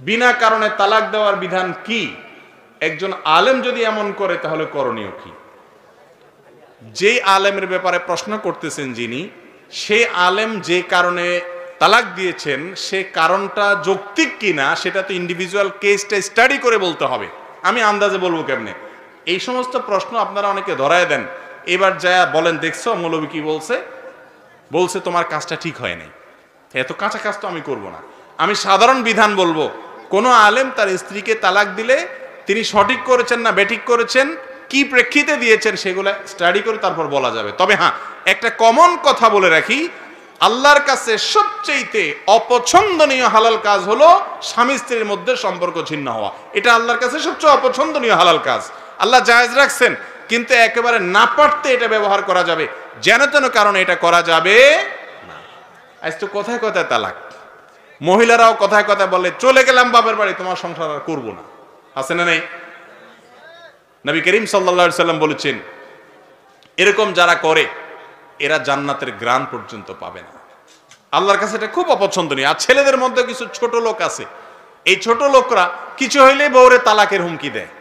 বিনা কারণে তালাক দেওয়ার বিধান কি? একজন আলেম যদি এমন করে তাহলে করণীয় কি? যেই আলেমের ব্যাপারে প্রশ্ন করতেছেন যিনি, সেই আলেম যে কারণে তালাক দিয়েছেন সে কারণটা যৌক্তিক কিনা সেটা তো ইন্ডিভিজুয়াল কেসটা স্টাডি করে বলতে হবে। আমি আন্দাজে বলবো কেমনে? এই সমস্ত প্রশ্ন আপনারা অনেকে ধরায় দেন, এবার যা বলেন দেখছো মৌলবী কি বলছে, বলছে তোমার কাজটা ঠিক হয় নাই, এত কাঁচা কাজ তো আমি করব না। আমি সাধারণ বিধান বলবো, কোনো আলেম তার স্ত্রীকে তালাক দিলে তিনি সঠিক করেছেন না বেঠিক করেছেন, কি প্রেক্ষিতে দিয়েছেন সেগুলো স্টাডি করে তারপর বলা যাবে। তবে হ্যাঁ, একটা কমন কথা বলে রাখি, আল্লাহর কাছে সবচেয়ে অপছন্দনীয় হালাল কাজ হলো স্বামী স্ত্রীর মধ্যে সম্পর্ক ছিন্ন হওয়া। এটা আল্লাহর কাছে সবচেয়ে অপছন্দনীয় হালাল কাজ। আল্লাহ জায়েজ রাখছেন, কিন্তু একেবারে না পারতে এটা ব্যবহার করা যাবে, যেন তেন কারণে এটা করা যাবে না। আজ তো কথায় কথায় তালাক, মহিলারাও কথায় কথায় বলে চলে গেলাম বাপের বাড়ি, তোমার সংসার আর করবো না। আছে না নেই? নবী করিম সাল্লাল্লাহু আলাইহি সাল্লাম বলেছেন, এরকম যারা করে এরা জান্নাতের গ্রান পর্যন্ত পাবে না। আল্লাহর কাছে এটা খুব অপছন্দনীয়। আর ছেলেদের মধ্যে কিছু ছোট লোক আছে, এই ছোট লোকরা কিছু হইলেই বউরে তালাকের হুমকি দেয়।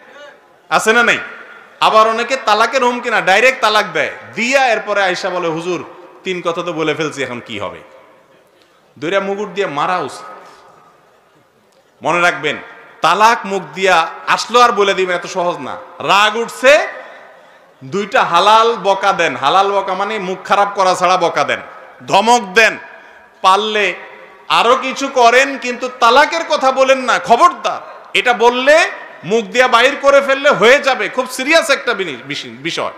আছে না নেই? আবার অনেকে তালাকের হুমকি না, ডাইরেক্ট তালাক দেয়, দিয়া এরপরে আয়েশা বলে হুজুর 3 কথা তো বলে ফেলছি, এখন কি হবে? দুইটা মুগুর দিয়ে মারা উচিত। মনে রাখবেন, তালাক মুখ দিয়া আসলো আর বলে দিবেন এত সহজ না। রাগ উঠছে, 2টা হালাল বকা দেন। হালাল বকা মানে মুখ খারাপ করা ছাড়া বকা দেন, ধমক দেন, পারলে আরো কিছু করেন, কিন্তু তালাকের কথা বলেন না, খবরদার। এটা বললে মুখ দিয়া বাইর করে ফেললে হয়ে যাবে খুব সিরিয়াস একটা বিষয়।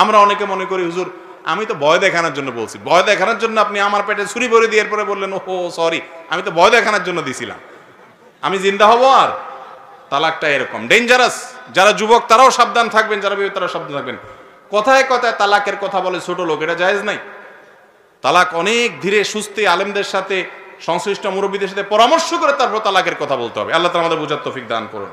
আমরা অনেকে মনে করি হুজুর আমি তো ভয় দেখানোর জন্য বলছি। ভয় দেখানোর জন্য আপনি আমার পেটে ছুরি ভরে দিয়ে এরপরে বললেন ও সরি, আমি তো ভয় দেখানোর জন্য দিছিলাম, আমি জিন্দা হব। আর তালাকটা এরকম ডেঞ্জারাস। যারা যুবক তারাও সাবধান থাকবেন, যারা বিবাহিত তারাও সাবধান থাকবেন। কথায় কথায় তালাকের কথা বলে ছোট লোক, এটা জায়েজ নাই। তালাক অনেক ধীরে সুস্থে আলেমদের সাথে, সংশ্লিষ্ট মুরব্বীদের সাথে পরামর্শ করে তারপর তালাকের কথা বলতে হবে। আল্লাহ তাআলা আমাদের বুঝার তৌফিক দান করুন।